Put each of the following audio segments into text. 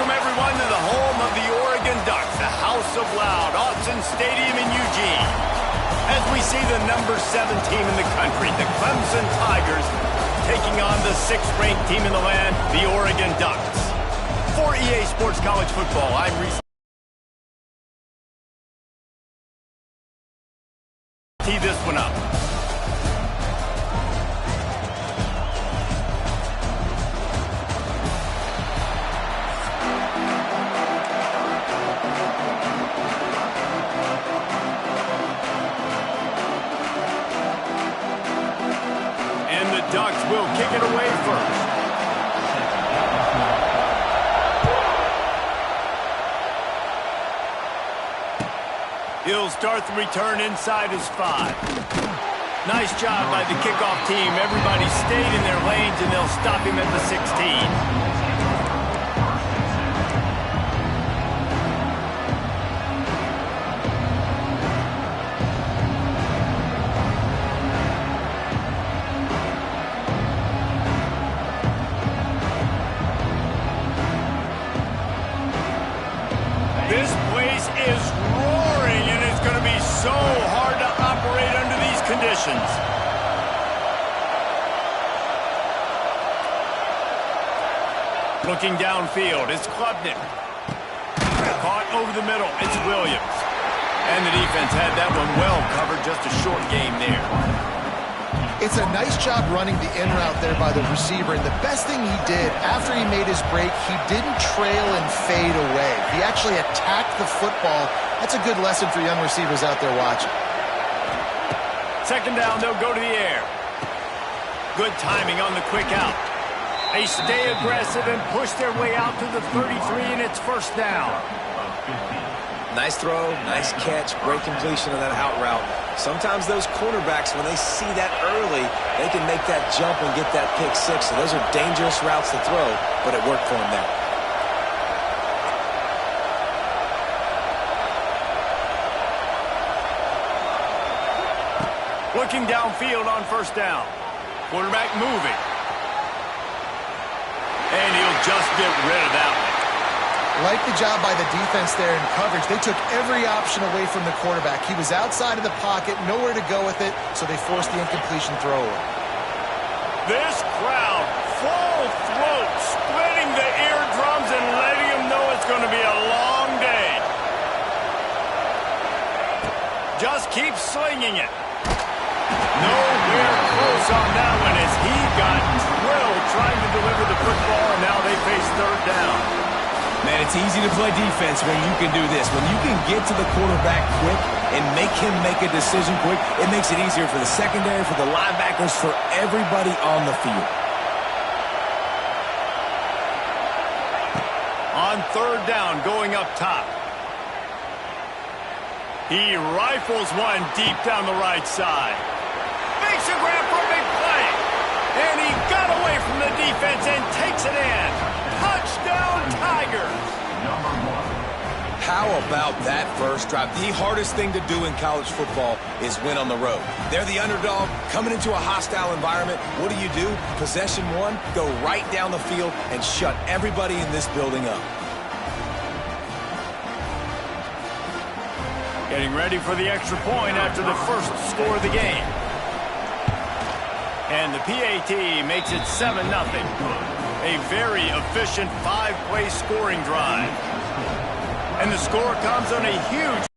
Welcome, everyone, to the home of the Oregon Ducks, the House of Loud, Autzen Stadium in Eugene. As we see the number 7 team in the country, the Clemson Tigers, taking on the 6th-ranked team in the land, the Oregon Ducks. For EA Sports College Football, I'm Reese. Tee this one up. Ducks will kick it away first. He'll start the return inside his 5. Nice job by the kickoff team. Everybody stayed in their lanes, and they'll stop him at the 16. This place is roaring, and it's going to be so hard to operate under these conditions. Looking downfield, it's Klubnik. Caught over the middle, it's Williams. And the defense had that one well covered, just a short game there. It's a nice job running the in route there by the receiver, and the best thing he did after he made his break, he didn't trail and fade away. He actually attacked the football. That's a good lesson for young receivers out there watching. Second down, they'll go to the air. Good timing on the quick out. They stay aggressive and push their way out to the 33, and it's first down. Nice throw, nice catch, great completion of that out route. Sometimes those cornerbacks, when they see that early, they can make that jump and get that pick 6. So those are dangerous routes to throw, but it worked for him there. Looking downfield on first down. Quarterback moving. And he'll just get rid of that one. Like the job by the defense there in coverage. They took every option away from the quarterback. He was outside of the pocket, nowhere to go with it, so they forced the incompletion throw away. This crowd, full throat, splitting the eardrums and letting them know it's going to be a long day. Just keep slinging it. Nowhere close on that one as he got drilled trying to deliver the football, and now they face third down. Man, it's easy to play defense when you can do this. When you can get to the quarterback quick and make him make a decision quick, it makes it easier for the secondary, for the linebackers, for everybody on the field. On third down, going up top. He rifles one deep down the right side. Makes a grab for a big play. And he got away from the defense and takes it in. Touchdown, Tigers! How about that first drive? The hardest thing to do in college football is win on the road. They're the underdog, coming into a hostile environment. What do? Possession one, go right down the field and shut everybody in this building up. Getting ready for the extra point after the first score of the game. And the PAT makes it 7-0. A very efficient 5-play scoring drive. And the score comes on a huge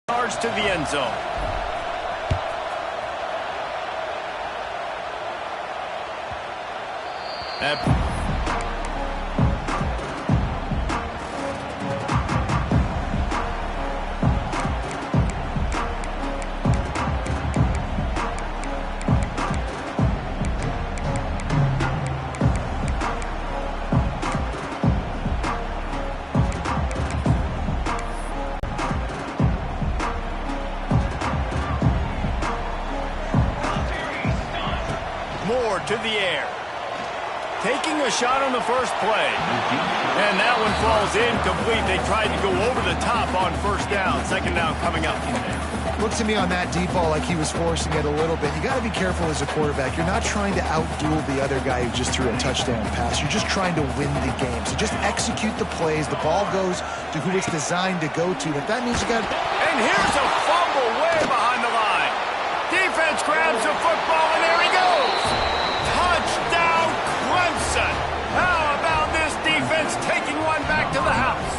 charge to the end zone. Moore to the air. Taking a shot on the first play. And that one falls incomplete. They tried to go over the top on first down. Second down coming up. Looked to me on that deep ball like he was forcing it a little bit. You got to be careful as a quarterback. You're not trying to outduel the other guy who just threw a touchdown pass. You're just trying to win the game. So just execute the plays. The ball goes to who it's designed to go to. But that means you got to... And here's a fumble way behind the line. Defense grabs the football, and there he goes. Touchdown, Clemson. How about this defense taking one back to the house?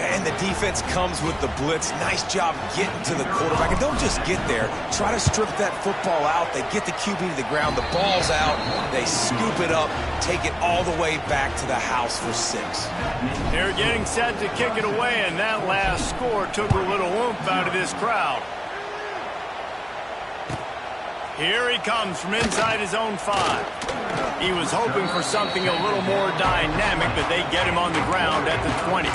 And the defense comes with the blitz. Nice job getting to the quarterback. And don't just get there. Try to strip that football out. They get the QB to the ground. The ball's out. They scoop it up, take it all the way back to the house for 6. They're getting set to kick it away, and that last score took a little oomph out of this crowd. Here he comes from inside his own 5. He was hoping for something a little more dynamic, but they get him on the ground at the 20.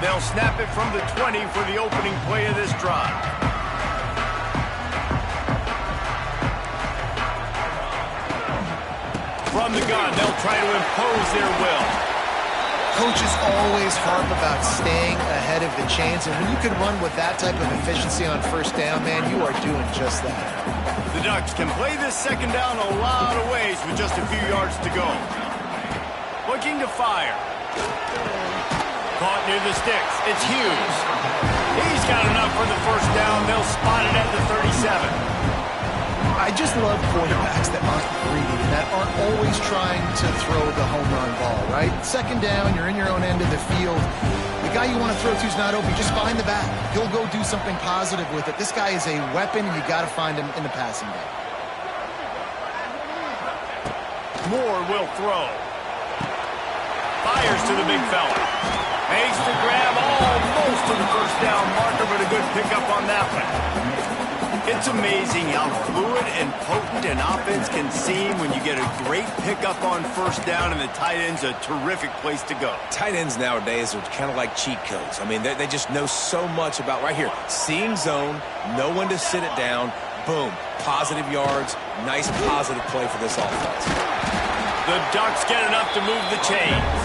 They'll snap it from the 20 for the opening play of this drive. From the gun, they'll try to impose their will. Coaches always harp about staying ahead of the chains, and when you can run with that type of efficiency on first down, man, you are doing just that. The Ducks can play this second down a lot of ways with just a few yards to go. Looking to fire. Caught near the sticks. It's Hughes. He's got enough for the first down. They'll spot it at the 37. I just love quarterbacks that aren't greedy and that aren't always trying to throw the home run ball, right? Second down, you're in your own end of the field. The guy you want to throw to is not open. Just find the back. He'll go do something positive with it. This guy is a weapon, and you got to find him in the passing game. Moore will throw. Fires to the big fella. Makes the grab almost to the first down marker, but a good pickup on that one. It's amazing how fluid and potent an offense can seem when you get a great pickup on first down, and the tight end's a terrific place to go. Tight ends nowadays are kind of like cheat codes. I mean, they just know so much about right here. Seeing zone, know when to sit it down, boom, positive yards, nice positive play for this offense. The Ducks get enough to move the chains.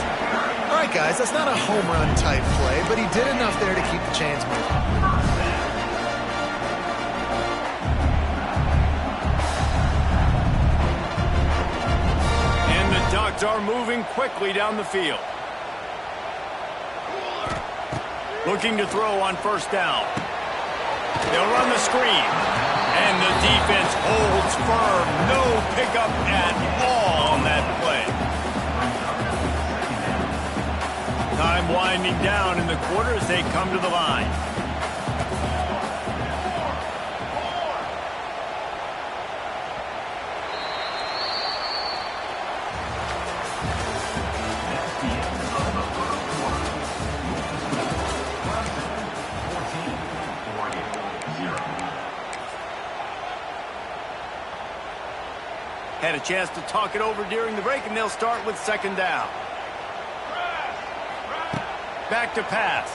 All right, guys, that's not a home run type play, but he did enough there to keep the chains moving. Ducks are moving quickly down the field. Looking to throw on first down. They'll run the screen. And the defense holds firm. No pickup at all on that play. Time winding down in the quarter as they come to the line. Had a chance to talk it over during the break, and they'll start with second down. Back to pass.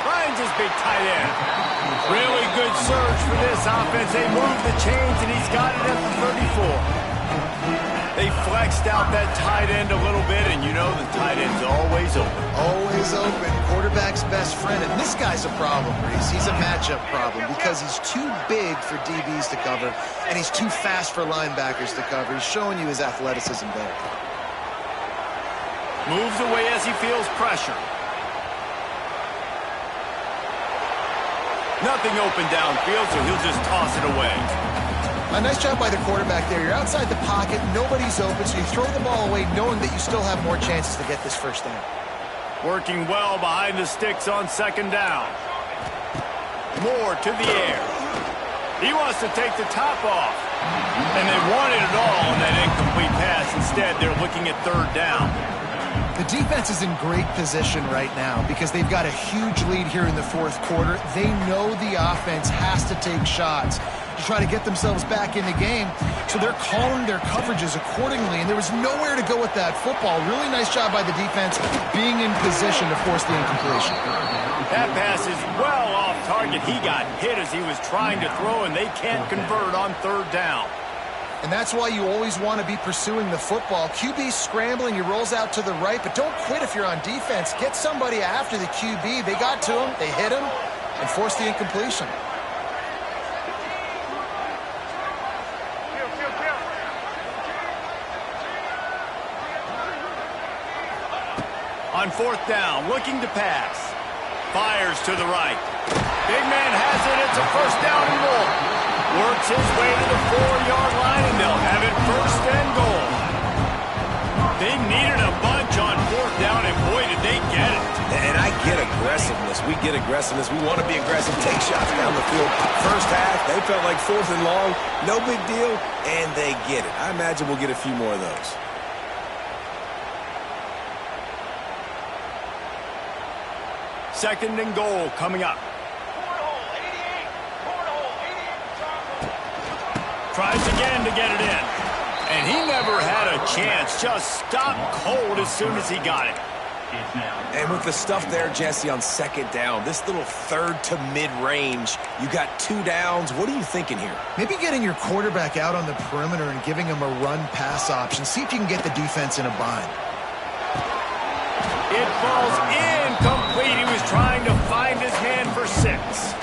Finds his big tight end. Really good surge for this offense. They move the chains, and he's got it at the 34. They flexed out that tight end a little bit, and you know the tight end's always open. Always open. Quarterback's best friend. And this guy's a problem, Reese. He's a matchup problem because he's too big for DBs to cover, and he's too fast for linebackers to cover. He's showing you his athleticism there. Moves away as he feels pressure. Nothing open downfield, so he'll just toss it away. A nice job by the quarterback there. You're outside the pocket, nobody's open, so you throw the ball away knowing that you still have more chances to get this first down. Working well behind the sticks on second down. Moore to the air. He wants to take the top off. And they wanted it all on that incomplete pass. Instead, they're looking at third down. The defense is in great position right now because they've got a huge lead here in the fourth quarter. They know the offense has to take shots to try to get themselves back in the game, so they're calling their coverages accordingly, and there was nowhere to go with that football. Really nice job by the defense being in position to force the incompletion. That pass is well off off target. He got hit as he was trying to throw, and they can't convert on third down. And that's why you always want to be pursuing the football. QB's scrambling, he rolls out to the right, but don't quit if you're on defense. Get somebody after the QB. They got to him, they hit him, and forced the incompletion. On fourth down, looking to pass. Fires to the right. Big man has it. It's a first down and more. Works his way to the 4-yard line, and they'll have it first and goal. They needed a bunch on fourth down, and boy, did they get it. And I get aggressiveness. We get aggressiveness. We want to be aggressive. Take shots down the field. First half, they felt like fourth and long. No big deal, and they get it. I imagine we'll get a few more of those. Second and goal coming up. Tries again to get it in. And he never had a chance. Just stopped cold as soon as he got it. And with the stuff there, Jesse, on second down, this little third to mid-range, you got 2 downs. What are you thinking here? Maybe getting your quarterback out on the perimeter and giving him a run-pass option. See if you can get the defense in a bind. It falls incomplete. He was trying to find his man for 6.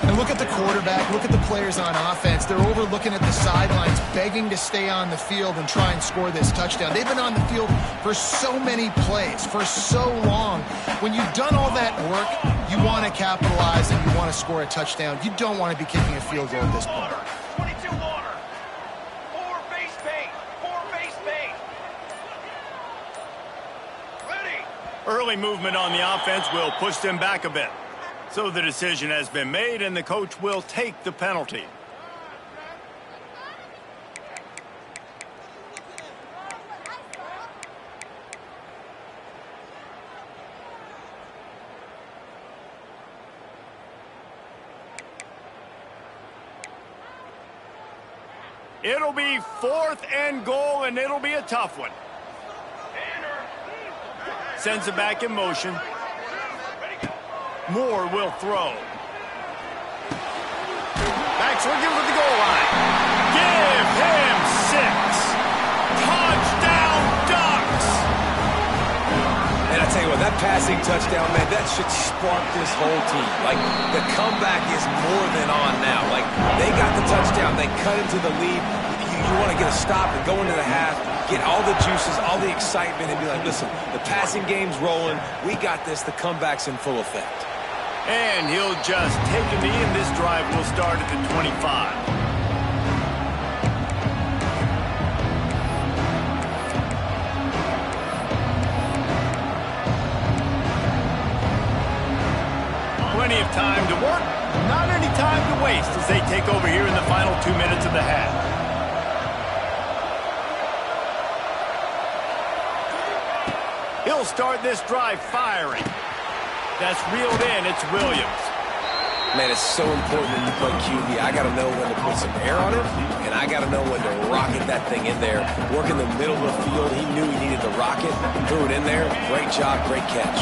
And look at the quarterback. Look at the players on offense. They're overlooking at the sidelines, begging to stay on the field and try and score this touchdown. They've been on the field for so many plays, for so long. When you've done all that work, you want to capitalize and you want to score a touchdown. You don't want to be kicking a field goal at this point. 22 water. 4 base paint. 4 base paint. Ready. Early movement on the offense will push them back a bit. So the decision has been made, and the coach will take the penalty. It'll be 4th and goal, and it'll be a tough one. Sends it back in motion. Moore will throw. Back swinging for the goal line. Give him 6. Touchdown, Ducks! And I tell you what, that passing touchdown, man, that should spark this whole team. Like, the comeback is more than on now. Like, they got the touchdown. They cut into the lead. You want to get a stop and go into the half, get all the juices, all the excitement, and be like, listen, the passing game's rolling. We got this. The comeback's in full effect. And he'll just take a knee, and this drive will start at the 25. Plenty of time to work, not any time to waste as they take over here in the final 2 minutes of the half. He'll start this drive firing. That's reeled in. It's Williams. Man, it's so important when you play QB. I got to know when to put some air on it, and I got to know when to rocket that thing in there. Work in the middle of the field. He knew he needed the rocket. Threw it in there. Great job. Great catch.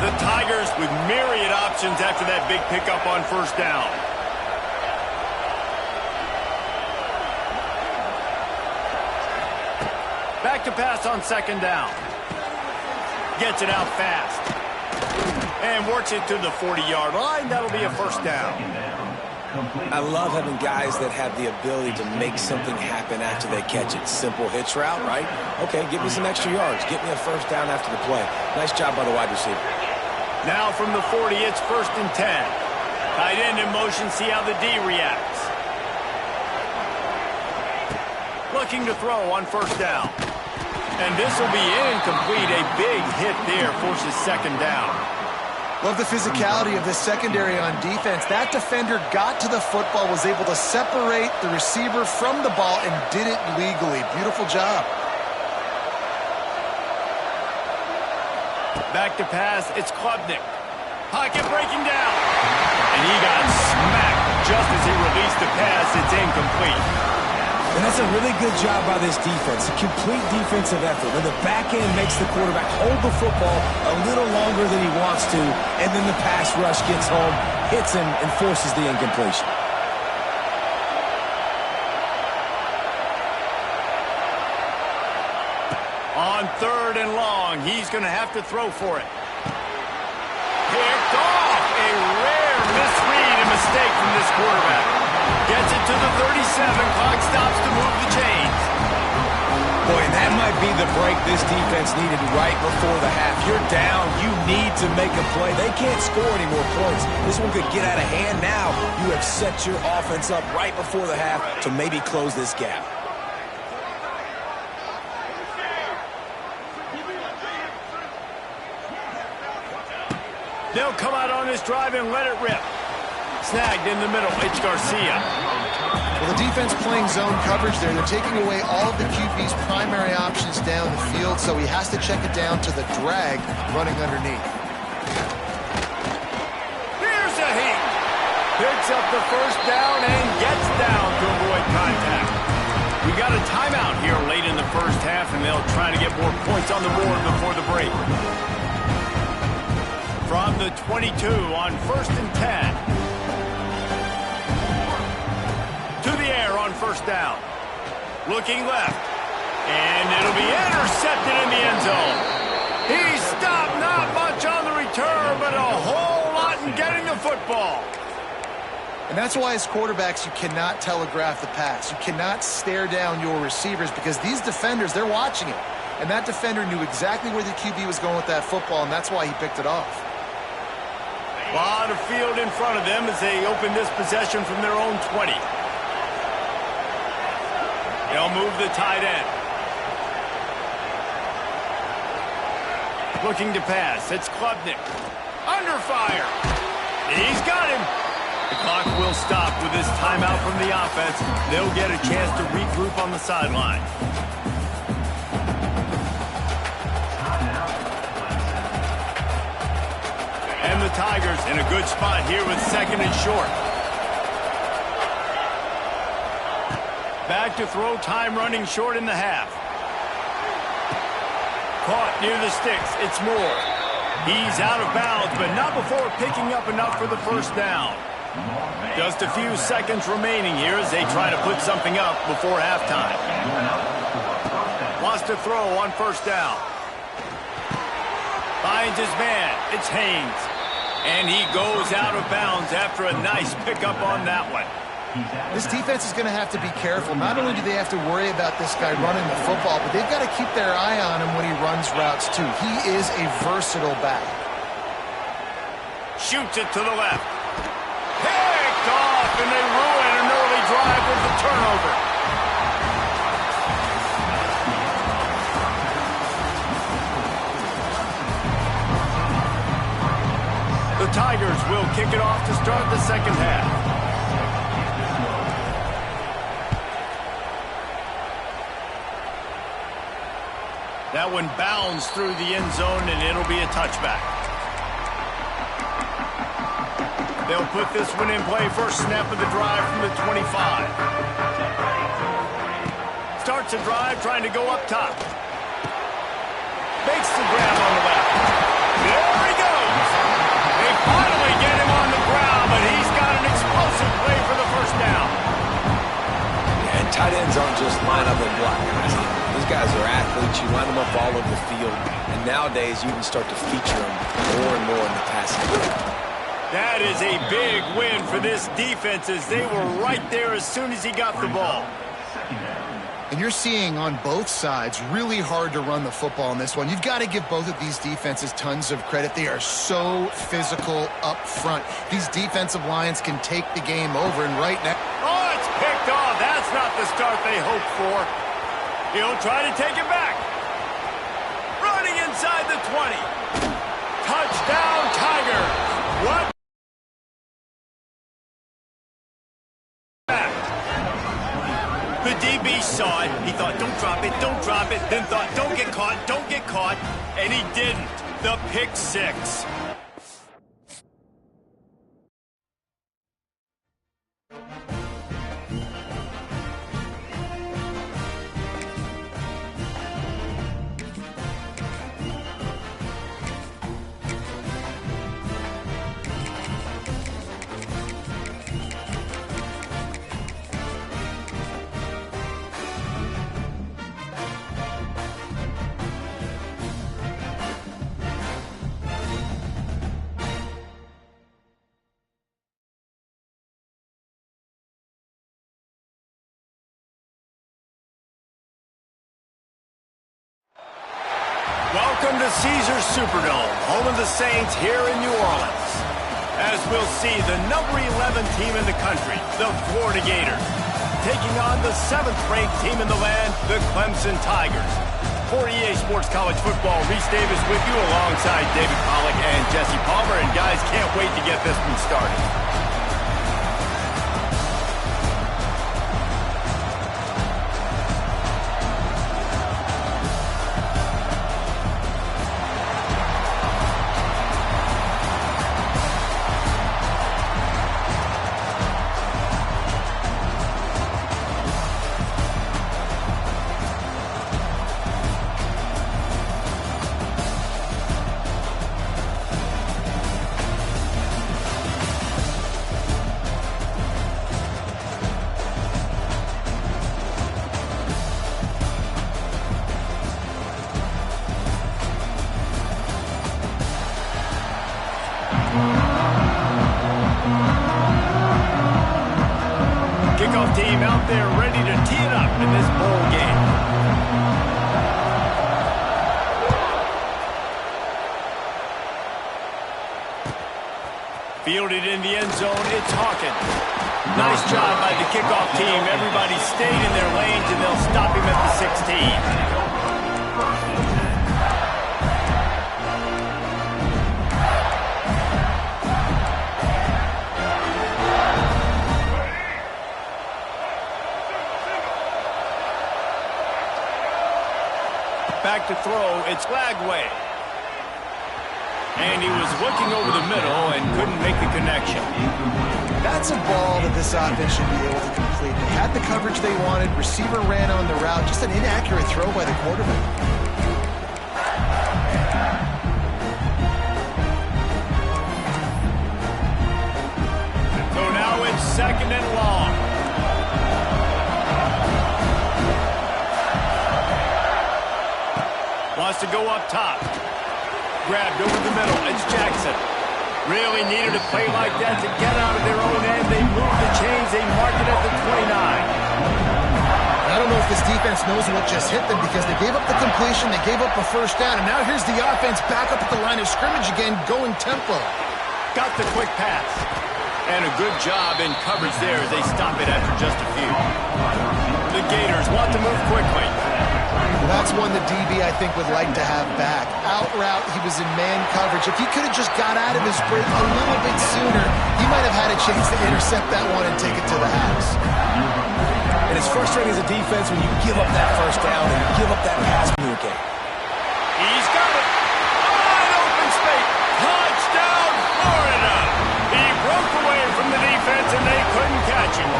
The Tigers with myriad options after that big pickup on first down. Back to pass on second down. Gets it out fast. And works it to the 40-yard line. That'll be a first down. I love having guys that have the ability to make something happen after they catch it. Simple hitch route, right? Okay, give me some extra yards. Get me a first down after the play. Nice job by the wide receiver. Now from the 40, it's 1st and 10. Tight end in motion, see how the D reacts. Looking to throw on first down. And this will be incomplete. A big hit there forces second down. Love the physicality of this secondary on defense. That defender got to the football, was able to separate the receiver from the ball, and did it legally. Beautiful job. Back to pass, it's Klubnik. Pocket breaking down. And he got smacked just as he released the pass. It's incomplete. And that's a really good job by this defense, a complete defensive effort. When the back end makes the quarterback hold the football a little longer than he wants to, and then the pass rush gets home, hits him, and forces the incompletion. On 3rd and long, he's going to have to throw for it. Picked off. A rare misread and mistake from this quarterback. Gets it to the 37. Clock stops to move the chains. Boy, and that might be the break this defense needed right before the half. You're down. You need to make a play. They can't score any more points. This one could get out of hand now. You have set your offense up right before the half to maybe close this gap. They'll come out on this drive and let it rip. Snagged in the middle. It's Garcia. Well, the defense playing zone coverage there. They're taking away all of the QB's primary options down the field, so he has to check it down to the drag running underneath. Here's a heat. Picks up the first down and gets down to avoid contact. We got a timeout here late in the first half, and they'll try to get more points on the board before the break. From the 22 on 1st and 10. To the air on 1st down. Looking left. And it'll be intercepted in the end zone. He stopped, not much on the return, but a whole lot in getting the football. And that's why as quarterbacks you cannot telegraph the pass. You cannot stare down your receivers because these defenders, they're watching it. And that defender knew exactly where the QB was going with that football, and that's why he picked it off. A lot of field in front of them as they open this possession from their own 20. They'll move the tight end. Looking to pass. It's Klubnik. Under fire. He's got him. The clock will stop with this timeout from the offense. They'll get a chance to regroup on the sideline. And the Tigers in a good spot here with 2nd and short. Back to throw, time running short in the half. Caught near the sticks. It's Moore. He's out of bounds, but not before picking up enough for the first down. Just a few seconds remaining here as they try to put something up before halftime. Wants to throw on 1st down. Finds his man. It's Haynes. And he goes out of bounds after a nice pickup on that one. This defense is going to have to be careful. Not only do they have to worry about this guy running the football, but they've got to keep their eye on him when he runs routes too. He is a versatile back. Shoots it to the left. Picked off, and they ruin an early drive with the turnover. The Tigers will kick it off to start the second half. That one bounds through the end zone, and it'll be a touchback. They'll put this one in play. First snap of the drive from the 25. Starts a drive trying to go up top. Makes the grab on the left. There he goes. They finally get him on the ground, but he's got an explosive play for the first down. And tight ends aren't just line up and block guys. These guys are athletes. You line them up all over the field. And nowadays, you can start to feature them more and more in the passing game. That is a big win for this defense as they were right there as soon as he got the ball. And you're seeing on both sides really hard to run the football in this one. You've got to give both of these defenses tons of credit. They are so physical up front. These defensive lines can take the game over, and right now... Oh, it's picked off. That's not the start they hoped for. He'll try to take it back. Running inside the 20. Touchdown, Tigers. What? The DB saw it. He thought, don't drop it, don't drop it. Then thought, don't get caught. And he didn't. The pick six. Welcome to Caesars Superdome, home of the Saints here in New Orleans. As we'll see the number 11 team in the country, the Florida Gators, taking on the 7th-ranked team in the land, the Clemson Tigers. For EA Sports College Football, Reese Davis with you alongside David Pollack and Jesse Palmer. And guys, can't wait to get this one started. Kickoff team out there ready to tee it up in this bowl game. Fielded in the end zone, it's Hawkins. Nice job by the kickoff team. Everybody stayed in their lanes, and they'll stop him at the 16. Back to throw, it's Lagway. And he was looking over the middle and couldn't make the connection. That's a ball that this offense should be able to complete. They had the coverage they wanted. Receiver ran on the route. Just an inaccurate throw by the quarterback. So now it's 2nd and long. Wants to go up top. Grabbed over the middle. It's Jackson. Really needed a play like that to get out of their own end. They moved the chains. They marked it at the 29. I don't know if this defense knows what just hit them because they gave up the completion, they gave up a first down, and now here's the offense back up at the line of scrimmage again, going tempo. Got the quick pass. And a good job in coverage there as they stop it after just a few. The Gators want to move quickly. That's one the DB, I think, would like to have back. Out route, he was in man coverage. If he could have just got out of his break a little bit sooner, he might have had a chance to intercept that one and take it to the house. And it's frustrating as a defense when you give up that first down and you give up that pass game. He's got it. Wide open space. Touchdown, Florida. He broke away from the defense and they couldn't catch him.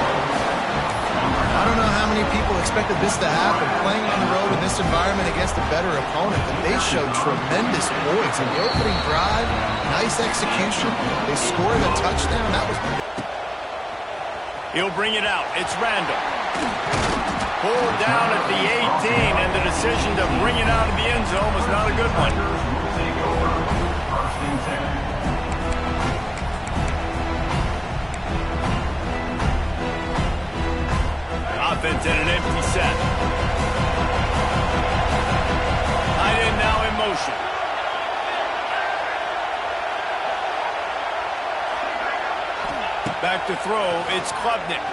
I don't know how many people expected this to happen, playing on the road in this environment against a better opponent, but they showed tremendous poise in the opening drive. Nice execution. They scored a touchdown. That was... He'll bring it out. It's Randall. Pulled down at the 18, and the decision to bring it out of the end zone was not a good one. Offense in an empty set. Tight end now in motion. Back to throw, it's Klubnik.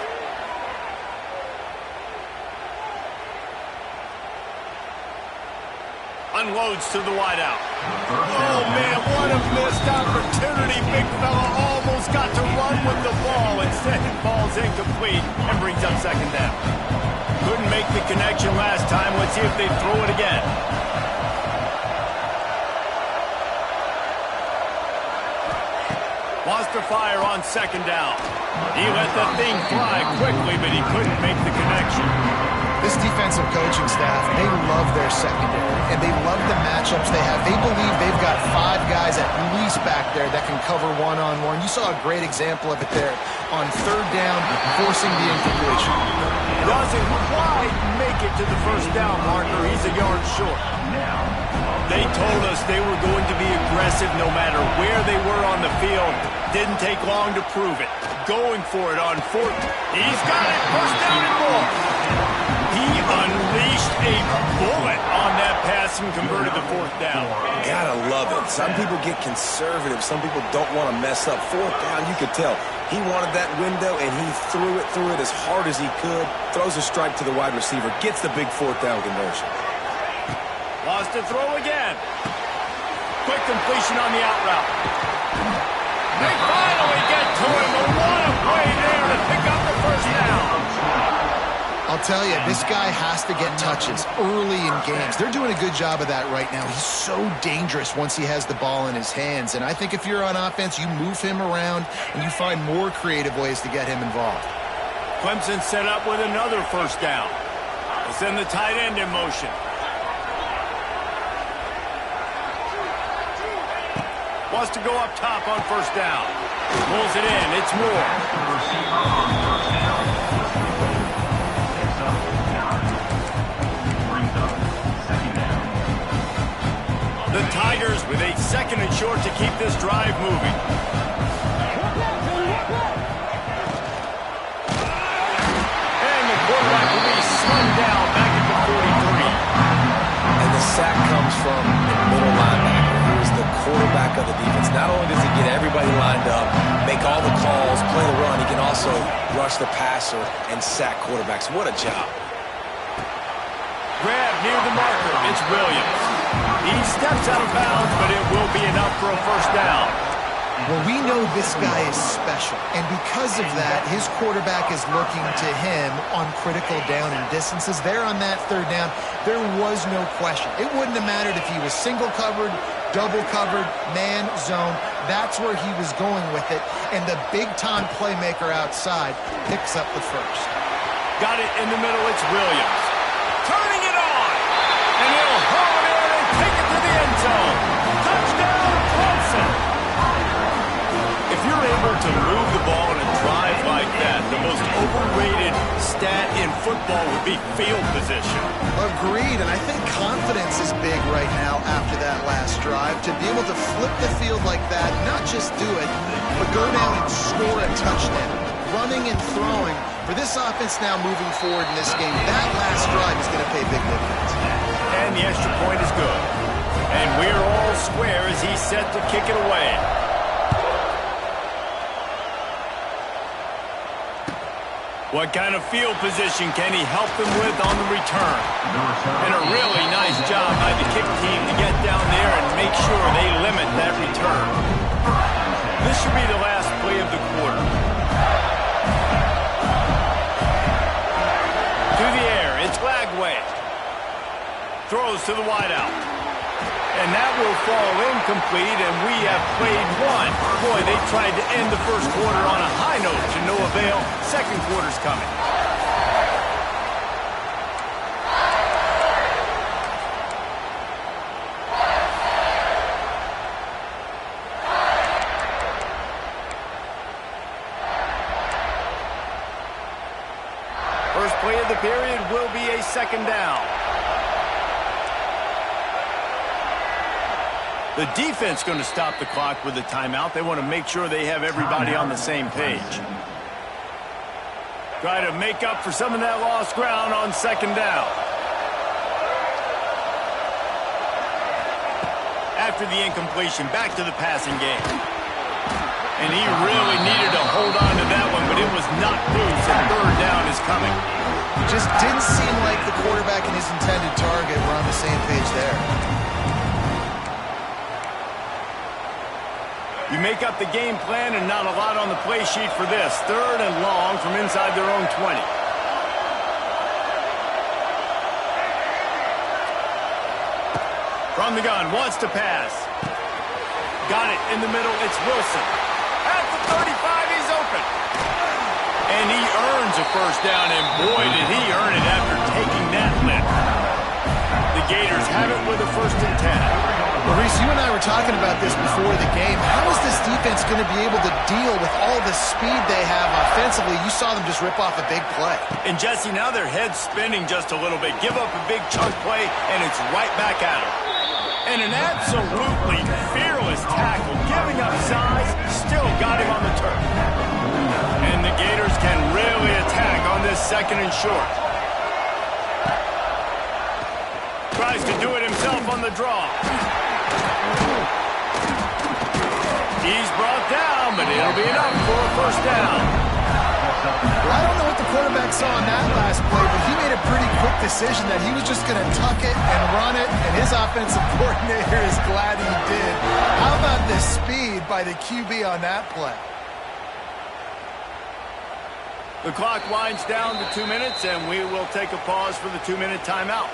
Unloads to the wideout. Oh, man, what a missed opportunity. Big fella almost got to run with the ball. Instead, it falls incomplete and brings up 2nd down. Couldn't make the connection last time. Let's see if they throw it again. Wants to fire on 2nd down. He let the thing fly quickly, but he couldn't make the connection. This defensive coaching staff, they love their secondary, and they love the matchups they have. They believe they've got 5 guys at least back there that can cover one-on-one. You saw a great example of it there on 3rd down, forcing the incompletion. Doesn't quite make it to the first down marker. He's a yard short. They told us they were going to be aggressive no matter where they were on the field. Didn't take long to prove it. Going for it on 4th. He's got it. First down and more. He unleashed a bullet on that pass and converted the fourth down. Gotta love it. Some people get conservative. Some people don't want to mess up. Fourth down, you could tell. He wanted that window, and he threw it as hard as he could. Throws a strike to the wide receiver. Gets the big fourth down conversion. Lost to throw again. Quick completion on the out route. They finally get to him. And what a play there to pick up the first down. I'll tell you, this guy has to get touches early in games. They're doing a good job of that right now. He's so dangerous once he has the ball in his hands. And I think if you're on offense, you move him around and you find more creative ways to get him involved. Clemson set up with another first down. They send the tight end in motion. Wants to go up top on first down. Pulls it in. It's Moore. The Tigers with a second and short to keep this drive moving. And the quarterback will be slowed down back at the 43. And the sack comes from the middle linebacker, who is the quarterback of the defense. Not only does he get everybody lined up, make all the calls, play the run, he can also rush the passer and sack quarterbacks. What a job. Grab near the marker. It's Williams. He steps out of bounds, but it will be enough for a first down. Well, we know this guy is special, and because of that, his quarterback is looking to him on critical down and distances. There on that third down, there was no question. It wouldn't have mattered if he was single covered, double covered, man, zone. That's where he was going with it, and the big-time playmaker outside picks up the first. Got it in the middle. It's Williams. Turning it on, and he'll hurl it in and take it to the end zone. Touchdown, Clemson. If you're able to move the ball in a drive like that, the most overrated stat in football would be field position. Agreed, and I think confidence is big right now after that last drive. To be able to flip the field like that, not just do it, but go down and score a touchdown. Running and throwing. For this offense now moving forward in this game, that last drive is going to pay big dividends. And the extra point is good. And we're all square as he's set to kick it away. What kind of field position can he help them with on the return? And a really nice job by the kick team to get down there and make sure they limit that return. This should be the last play of the quarter. To the air, it's Lagway. Throws to the wideout. And that will fall incomplete, and we have played one. Boy, they tried to end the first quarter on a high note to no avail. Second quarter's coming. First play of the period will be a second down. The defense going to stop the clock with a timeout. They want to make sure they have everybody on the same page. Try to make up for some of that lost ground on second down. After the incompletion, back to the passing game. And he really needed to hold on to that one, but it was not loose, and third down is coming. Just didn't seem like the quarterback and his intended target were on the same page there. You make up the game plan and not a lot on the play sheet for this. Third and long from inside their own 20. From the gun, wants to pass. Got it in the middle, it's Wilson. At the 35, he's open. And he earns a first down, and boy, did he earn it after taking that lift. The Gators have it with a 1st and 10. Maurice, you and I were talking about this before the game. How is this defense going to be able to deal with all the speed they have offensively? You saw them just rip off a big play. And Jesse, now their head's spinning just a little bit. Give up a big chunk play, and it's right back at them. And an absolutely fearless tackle, giving up size, still got him on the turf. And the Gators can really attack on this 2nd and short. Try tries to do it himself on the draw. He's brought down, but it'll be enough for a first down. Well, I don't know what the quarterback saw on that last play, but he made a pretty quick decision that he was just going to tuck it and run it, and his offensive coordinator is glad he did. How about the speed by the QB on that play? The clock winds down to 2 minutes, and we will take a pause for the 2-minute timeout.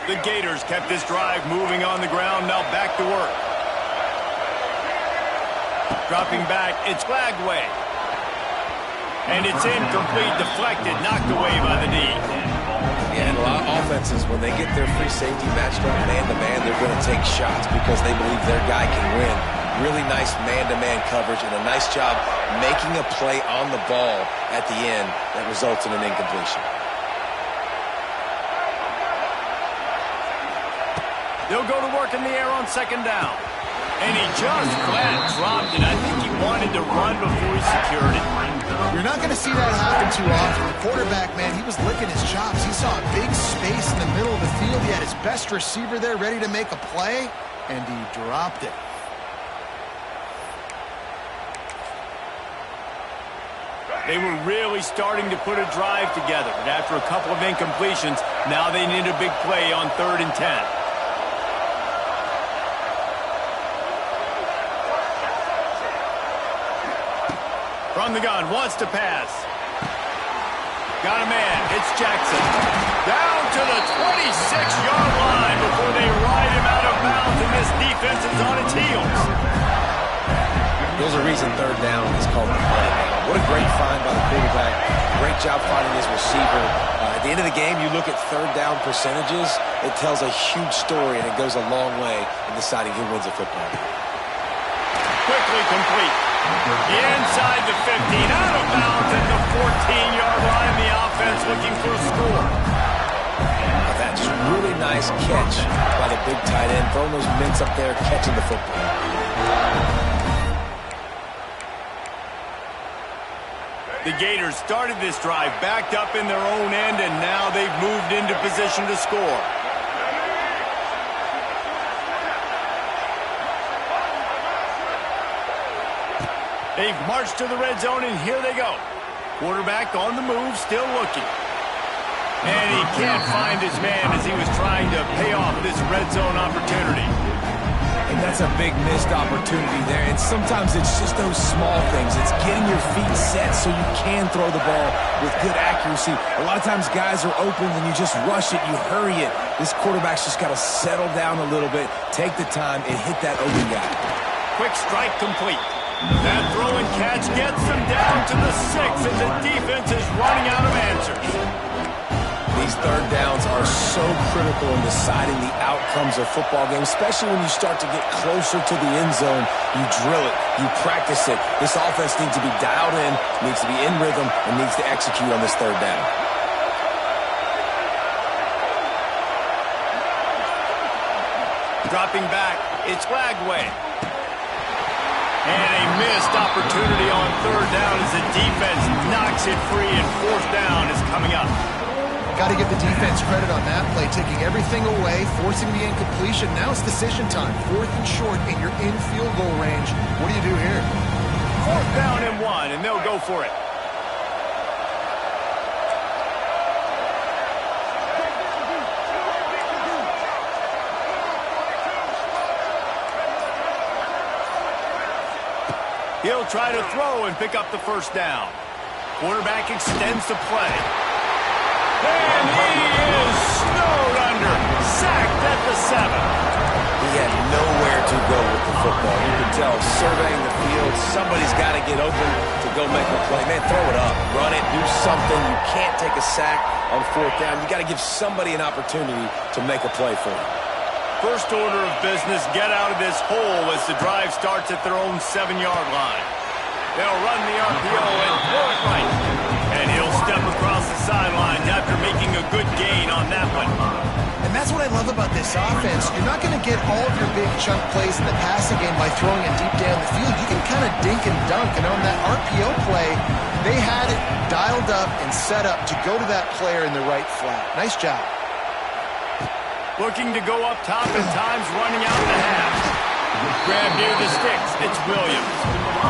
The Gators kept this drive moving on the ground, now back to work. Dropping back, it's Glagway. And it's incomplete, deflected, knocked away by the D. Yeah, and a lot of offenses, when they get their free safety matched up man-to-man, they're going to take shots because they believe their guy can win. Really nice man-to-man coverage and a nice job making a play on the ball at the end that results in an incompletion. They'll go to work in the air on second down. And he just flat dropped it. I think he wanted to run before he secured it. You're not going to see that happen too often. The quarterback, man, he was licking his chops. He saw a big space in the middle of the field. He had his best receiver there ready to make a play, and he dropped it. They were really starting to put a drive together, but after a couple of incompletions, now they need a big play on 3rd and 10. From the gun, wants to pass. Got a man, it's Jackson. Down to the 26-yard line before they ride him out of bounds, and this defense is on its heels. There's a reason 3rd down is called the play. What a great find by the quarterback. Great job finding his receiver. At the end of the game, you look at 3rd down percentages, it tells a huge story, and it goes a long way in deciding who wins a football game. Quickly complete. Inside the 15, out of bounds at the 14-yard line. The offense looking for a score. That's really nice catch by the big tight end. Throwing those mints up there, catching the football. The Gators started this drive backed up in their own end, and now they've moved into position to score. They've marched to the red zone, and here they go. Quarterback on the move, still looking. And he can't find his man as he was trying to pay off this red zone opportunity. And that's a big missed opportunity there. And sometimes it's just those small things. It's getting your feet set so you can throw the ball with good accuracy. A lot of times guys are open and you just rush it, you hurry it. This quarterback's just got to settle down a little bit, take the time, and hit that open guy. Quick strike complete. That throw and catch gets them down to the 6, and the defense is running out of answers. These 3rd downs are so critical in deciding the outcomes of football games, especially when you start to get closer to the end zone. You drill it, you practice it. This offense needs to be dialed in, needs to be in rhythm, and needs to execute on this 3rd down. Dropping back, it's Glagway. And a missed opportunity on 3rd down as the defense knocks it free, and 4th down is coming up. Got to give the defense credit on that play, taking everything away, forcing the incompletion. Now it's decision time. 4th and short, and you're in field goal range. What do you do here? 4th down and 1, and they'll go for it. He'll try to throw and pick up the 1st down. Quarterback extends the play. And he is snowed under. Sacked at the 7. He had nowhere to go with the football. You can tell, surveying the field, somebody's got to get open to go make a play. Man, throw it up, run it, do something. You can't take a sack on 4th down. You got to give somebody an opportunity to make a play for you. First order of business, get out of this hole as the drive starts at their own 7-yard line. They'll run the RPO and throw it right. And he'll step across the sidelines after making a good gain on that one. And that's what I love about this offense. You're not going to get all of your big chunk plays in the passing game by throwing it deep down the field. You can kind of dink and dunk. And on that RPO play, they had it dialed up and set up to go to that player in the right flat. Nice job. Looking to go up top at times, running out the half. Grab near the sticks. It's Williams.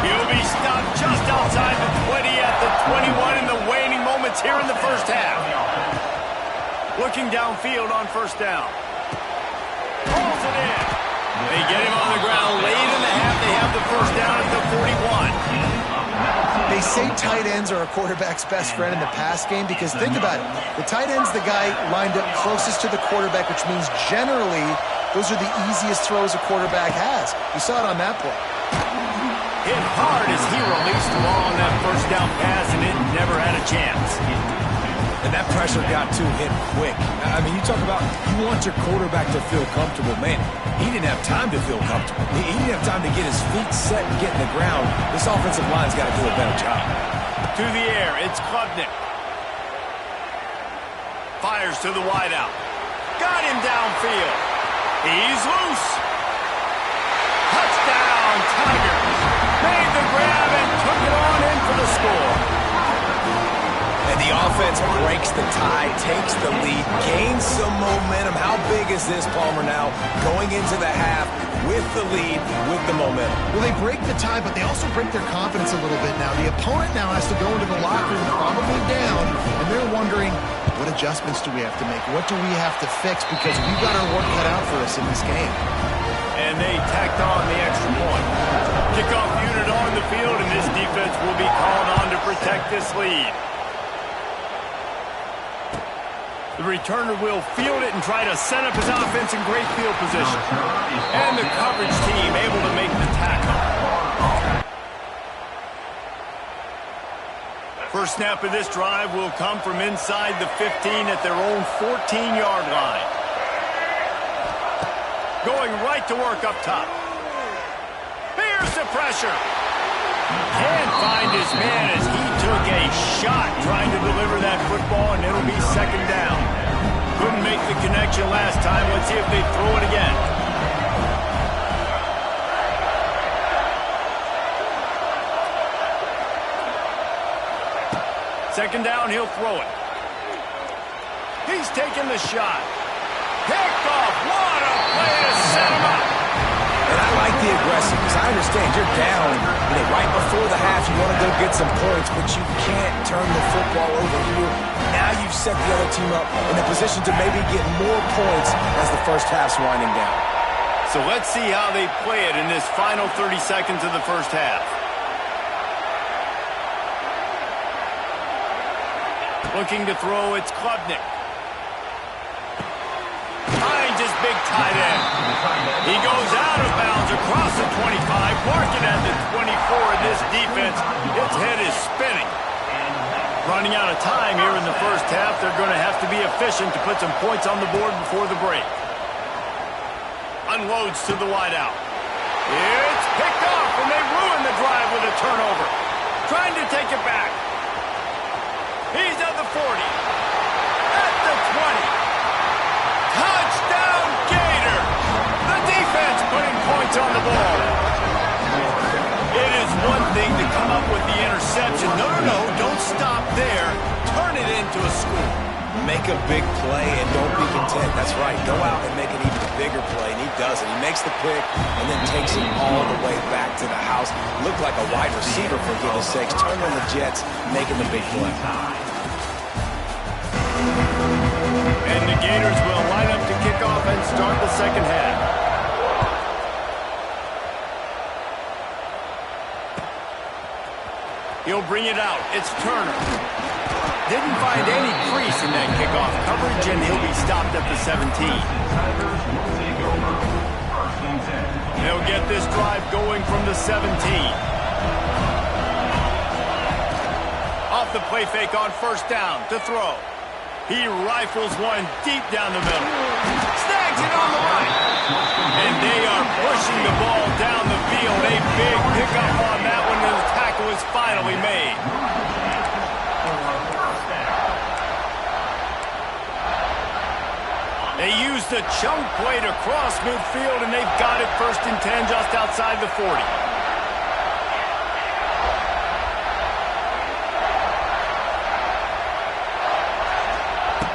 He'll be stopped just outside the 20 at the 21 in the waning moments here in the first half. Looking downfield on first down. Pulls it in. They get him on the ground late in the half. They have the first down at the 41. They say tight ends are a quarterback's best friend in the pass game because think about it. The tight end's the guy lined up closest to the quarterback, which means generally those are the easiest throws a quarterback has. You saw it on that play. Hit hard as he released the ball on that first down pass, and it never had a chance. And that pressure got to him quick. I mean, you talk about you want your quarterback to feel comfortable. Man, he didn't have time to feel comfortable. He didn't have time to get his feet set and get in the ground. This offensive line's got to do a better job. To the air, it's Klubnik. Fires to the wideout. Got him downfield. He's loose. Touchdown, Tigers. Made the grab and took it on in for the score. And the offense breaks the tie, takes the lead, gains some momentum. How big is this, Palmer, now? Going into the half with the lead, with the momentum. Well, they break the tie, but they also break their confidence a little bit now. The opponent now has to go into the locker room probably down, and they're wondering, what adjustments do we have to make? What do we have to fix? Because we've got our work cut out for us in this game. And they tacked on the extra point. Kickoff unit on the field, and this defense will be called on to protect this lead. The returner will field it and try to set up his offense in great field position. And the coverage team able to make the tackle. First snap of this drive will come from inside the 15 at their own 14-yard line. Going right to work up top. Here's the pressure. Can't find his man as he took a shot trying to deliver that football, and it'll be second down. Couldn't make the connection last time. Let's see if they throw it again. Second down, he'll throw it. He's taking the shot. Picked off. What a play to set him up. And I like the aggressiveness. I understand you're down, right before the half. You want to go get some points, but you can't turn the football over here. Now you've set the other team up in a position to maybe get more points as the first half's winding down. So let's see how they play it in this final 30 seconds of the first half. Looking to throw, it's Klubnik. Finds his big tight end. He goes out of bounds across the 25, marking at the 24. This defense, its head is spinning. Running out of time here in the first half. They're going to have to be efficient to put some points on the board before the break. Unloads to the wideout. It's picked off, and they ruin the drive with a turnover. Trying to take it back. He's at the 40. At the 20. Touchdown, Gator! The defense putting points on the ball. It is one thing to come up with the interception. No, don't stop there. Turn it into a score. Make a big play and don't be content. That's right. Go out and make an even bigger play, and he does it. He makes the pick and then takes it all the way back to the house. Looked like a wide receiver, for goodness sakes. Turning on the Jets, making the big play. And the Gators will line up to kick off and start the second half. He'll bring it out. It's Turner. Didn't find any crease in that kickoff coverage, and he'll be stopped at the 17. They'll get this drive going from the 17. Off the play fake on first down to throw. He rifles one deep down the middle. Snags it on the line. And they are pushing the ball down the field. A big pickup on that one, and the tackle is finally made. They used a chunk play to cross midfield, and they've got it first and 10 just outside the 40.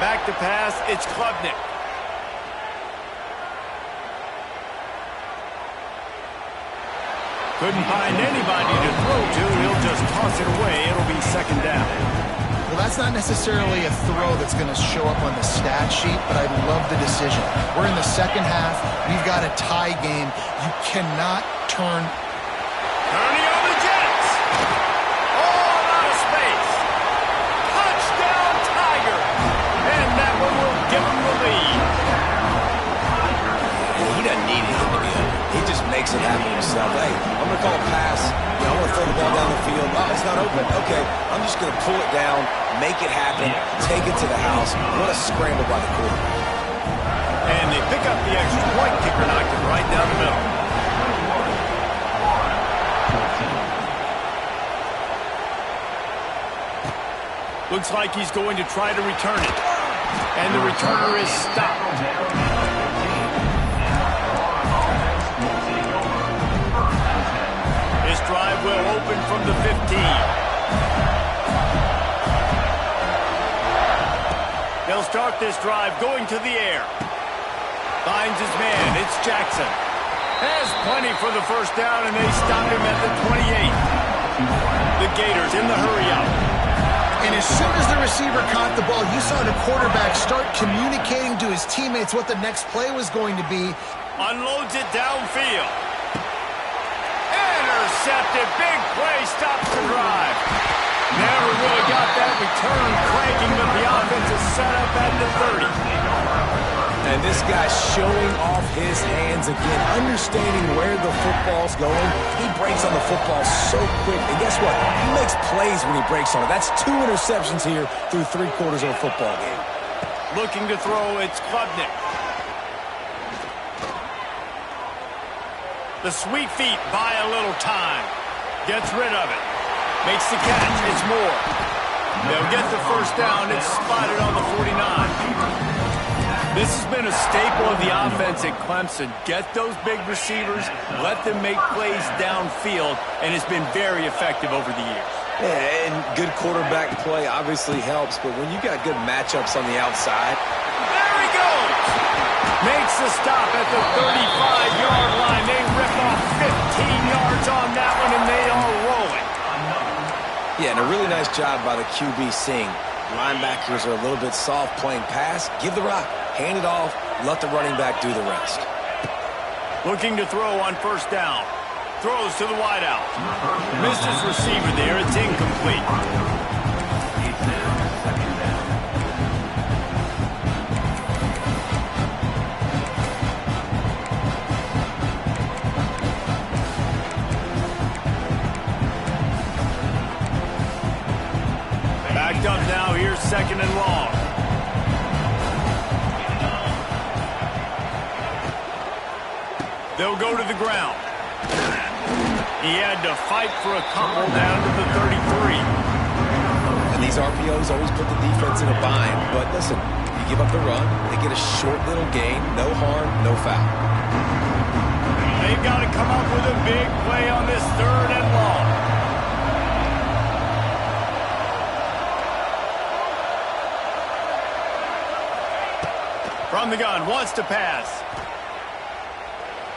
Back to pass, it's Klubnik. Couldn't find anybody to throw to. He'll just toss it away. It'll be second down. Well, that's not necessarily a throw that's going to show up on the stat sheet, but I love the decision. We're in the second half. We've got a tie game. You cannot turn. Turning on the Jets. All out of space. Touchdown, Tiger. And that one will give him the lead. He doesn't need anything to be open. He just makes it happen himself. Hey, I'm going to call a pass. You know, I'm going to throw the ball down the field. Oh, it's not open. Okay, I'm just going to pull it down, make it happen, take it to the house. What a scramble by the quarterback. And they pick up the extra point. Kicker knocked it right down the middle. Looks like he's going to try to return it. And the returner is stopped. This drive will open from the 15. They'll start this drive going to the air. Finds his man. It's Jackson. Has plenty for the first down, and they stop him at the 28. The Gators in the hurry-up. And as soon as the receiver caught the ball, you saw the quarterback start communicating to his teammates what the next play was going to be. Unloads it downfield. Intercepted. Big play. Stops the drive. Never really got that return cranking, but the offense is set up at the 30. And this guy's showing off his hands again, understanding where the football's going. He breaks on the football so quick. And guess what? He makes plays when he breaks on it. That's 2 interceptions here through 3 quarters of a football game. Looking to throw, it's Klubnik. The sweet feet buy a little time. Gets rid of it. Makes the catch. It's Moore. They'll get the first down. It's spotted on the 49. This has been a staple of the offense at Clemson. Get those big receivers, let them make plays downfield, and it's been very effective over the years. Yeah, and good quarterback play obviously helps, but when you got good matchups on the outside. There he goes! Makes the stop at the 35-yard line. They rip off 15 yards on that one, and they are rolling. Yeah, and a really nice job by the QB seeing. Linebackers are a little bit soft playing pass. Give the rock. Hand it off. Let the running back do the rest. Looking to throw on first down. Throws to the wideout. Missed his receiver there. It's incomplete. Backed up now. Here's second and long. They'll go to the ground. He had to fight for a couple down to the 33. And these RPOs always put the defense in a bind. But listen, you give up the run, they get a short little gain, no harm, no foul. They've got to come up with a big play on this third and long. From the gun, wants to pass.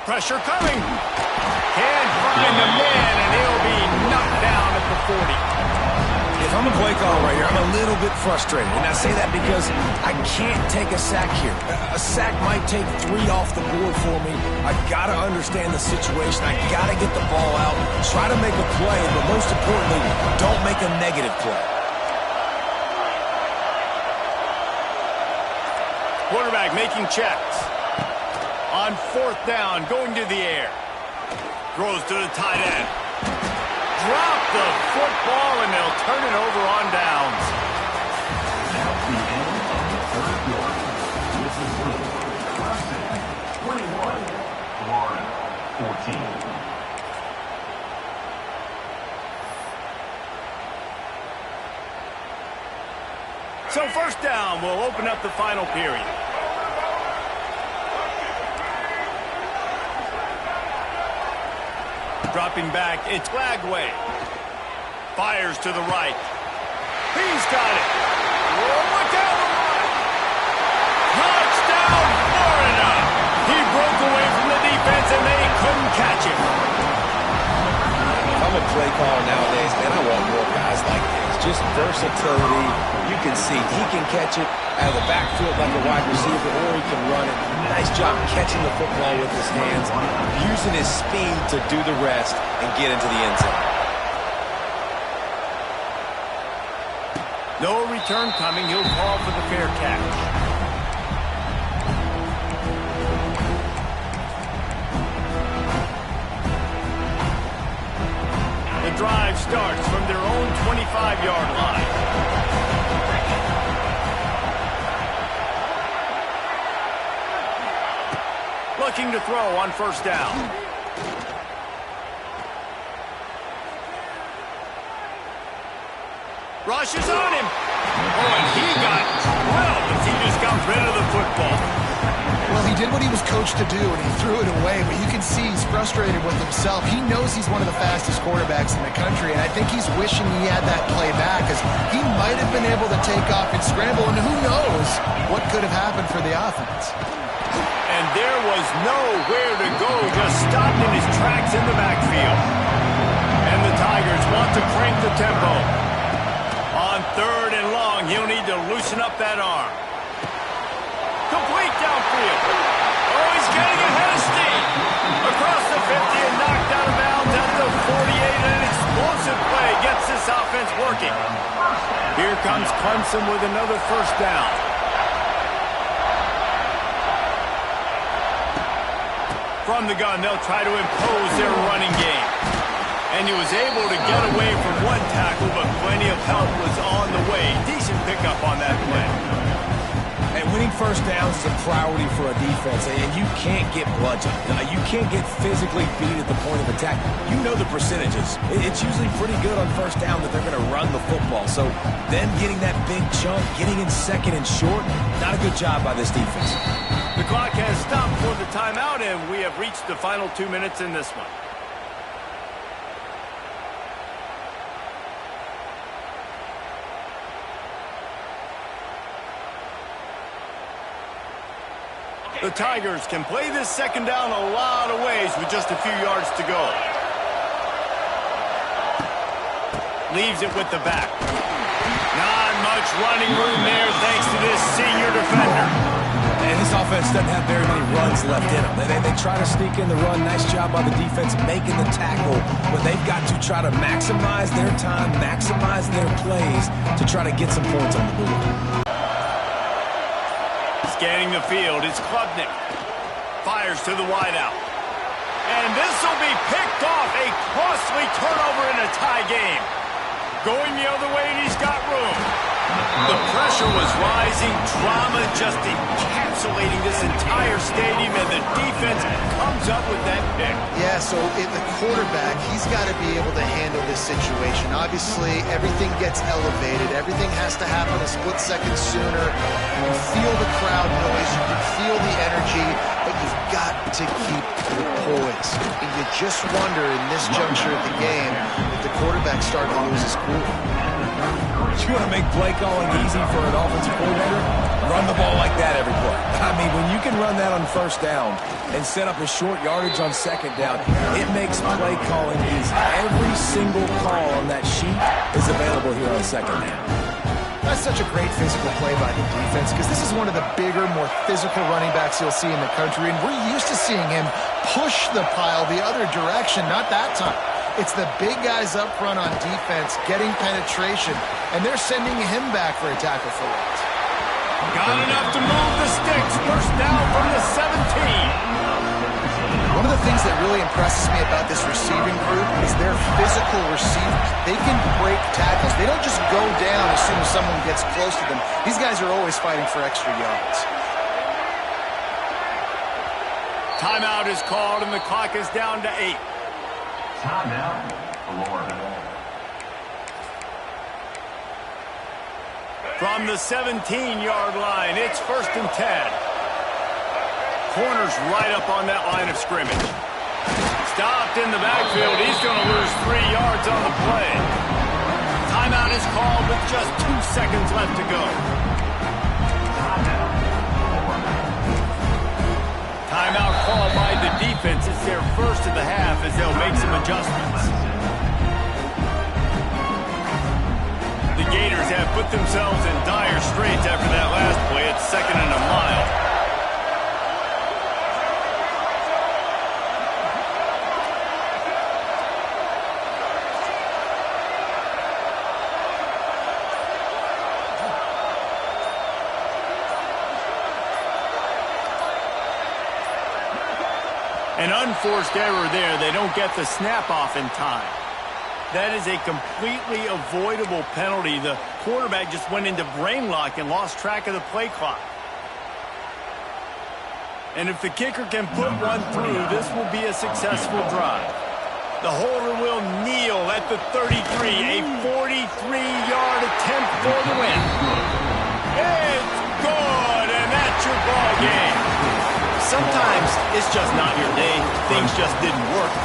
Pressure coming. Can't find the man, and he'll be knocked down at the 40. If I'm a play caller right here, I'm a little bit frustrated. And I say that because I can't take a sack here. A sack might take 3 off the board for me. I got to understand the situation. I got to get the ball out, try to make a play, but most importantly, don't make a negative play. Quarterback making checks. On fourth down, going to the air. Throws to the tight end. Drop the football, and they'll turn it over on downs. So first down will open up the final period. Dropping back, it's Lagway. Fires to the right. He's got it. Look out the run. Touchdown, Florida. He broke away from the defense, and they couldn't catch him. play caller nowadays, man, I want more guys like this. Just versatility. You can see he can catch it out of the backfield like a wide receiver, or he can run it. Nice job catching the football with his hands, using his speed to do the rest and get into the end zone. No return coming. He'll call for the fair catch. The drive starts from their own 25-yard line. Looking to throw on first down. Rushes on him. Oh, and he got drilled as he just got rid of the football. Well, he did what he was coached to do, and he threw it away, but you can see he's frustrated with himself. He knows he's one of the fastest quarterbacks in the country, and I think he's wishing he had that play back, because he might have been able to take off and scramble, and who knows what could have happened for the offense. And there was nowhere to go, just stopped in his tracks in the backfield. And the Tigers want to crank the tempo. On third and long, he'll need to loosen up that arm. Complete downfield. Oh, he's getting ahead of steam. Across the 50 and knocked out of bounds at the 48. An explosive play gets this offense working. Here comes Clemson with another first down. From the gun, they'll try to impose their running game. And he was able to get away from one tackle, but plenty of help was on the way. Decent pickup on that play. And winning first downs is a priority for a defense, and you can't get bludgeoned. You can't get physically beat at the point of attack. You know the percentages. It's usually pretty good on first down that they're going to run the football. So then getting that big chunk, getting in second and short, not a good job by this defense. The clock has stopped for the timeout, and we have reached the final 2 minutes in this one. The Tigers can play this second down a lot of ways with just a few yards to go. Leaves it with the back. Not much running room there thanks to this senior defender. And this offense doesn't have very many runs left in them. They try to sneak in the run. Nice job by the defense making the tackle. But they've got to try to maximize their time, maximize their plays to try to get some points on the board. Scanning the field, it's Klubnik. Fires to the wideout. And this will be picked off. A costly turnover in a tie game. Going the other way, and he's got room. The pressure was rising. Drama just encapsulating this entire stadium, and the defense comes up with that pick. Yeah, so the quarterback, he's got to be able to handle this situation. Obviously, everything gets elevated. Everything has to happen a split second sooner. You can feel the crowd noise. You can feel the energy, but you've got to keep your poise. And you just wonder in this juncture of the game if the quarterback's starting to lose his cool. You want to make play calling easy for an offensive coordinator? Run the ball like that every play. I mean, when you can run that on first down and set up a short yardage on second down, it makes play calling easy. Every single call on that sheet is available here on second down. That's such a great physical play by the defense, because this is one of the bigger, more physical running backs you'll see in the country, and we're used to seeing him push the pile the other direction. Not that time. It's the big guys up front on defense getting penetration, and they're sending him back for a tackle for loss. Got enough to move the sticks. First down from the 17. One of the things that really impresses me about this receiving group is their physical receivers. They can break tackles. They don't just go down as soon as someone gets close to them. These guys are always fighting for extra yards. Timeout is called, and the clock is down to 8. Timeout, Florida. From the 17-yard line, it's 1st and 10. Corner's right up on that line of scrimmage. Stopped in the backfield. He's going to lose 3 yards on the play. Timeout is called with just 2 seconds left to go. Timeout called by the defense. It's their first of the half as they'll make some adjustments. put themselves in dire straits after that last play. It's 2nd and a mile. An unforced error there. They don't get the snap off in time. That is a completely avoidable penalty. The quarterback just went into brain lock and lost track of the play clock. And if the kicker can put one through, this will be a successful drive. The holder will kneel at the 33. A 43-yard attempt for the win. It's good, and that's your ball game. Sometimes it's just not your day. Things just didn't work.